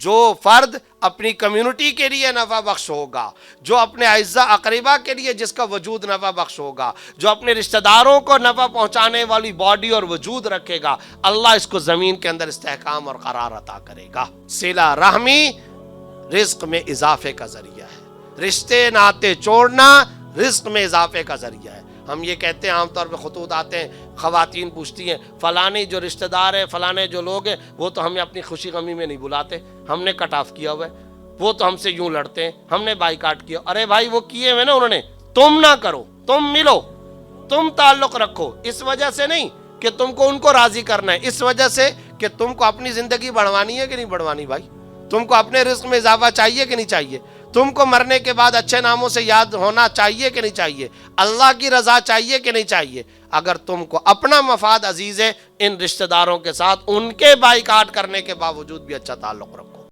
جو فرد اپنی کمیونٹی کے لیے نفع بخش ہوگا، جو اپنے اعزا اقربا کے لیے جس کا وجود نفع بخش ہوگا، جو اپنے رشتہ داروں کو نفع پہنچانے والی باڈی اور وجود رکھے گا، اللہ اس کو زمین کے اندر استحکام اور قرار عطا کرے گا۔ صلہ رحمی رزق میں اضافے کا ذریعہ ہے، رشتے ناطے چھوڑنا رزق میں اضافے کا ذریعہ ہے۔ ہم یہ کہتے ہیں، عام طور پہ خطوط آتے ہیں، خواتین پوچھتی ہیں فلانے جو رشتہ دار ہیں، فلانے جو لوگ ہیں، وہ تو ہمیں اپنی خوشی غمی میں نہیں بلاتے، ہم نے کٹ آف کیا ہوا ہے، وہ تو ہم سے یوں لڑتے ہیں، ہم نے بائیکاٹ کیا۔ ارے بھائی وہ کیے ہوئے نا انہوں نے، تم نہ کرو، تم ملو، تم تعلق رکھو، اس وجہ سے نہیں کہ تم کو ان کو راضی کرنا ہے، اس وجہ سے کہ تم کو اپنی زندگی بڑھوانی ہے کہ نہیں بڑھوانی بھائی، تم کو اپنے رزق میں اضافہ چاہیے کہ نہیں چاہیے، تم کو مرنے کے بعد اچھے ناموں سے یاد ہونا چاہیے کہ نہیں چاہیے، اللہ کی رضا چاہیے کہ نہیں چاہیے۔ اگر تم کو اپنا مفاد عزیز ہے، ان رشتہ داروں کے ساتھ ان کے بائیکاٹ کرنے کے باوجود بھی اچھا تعلق رکھو۔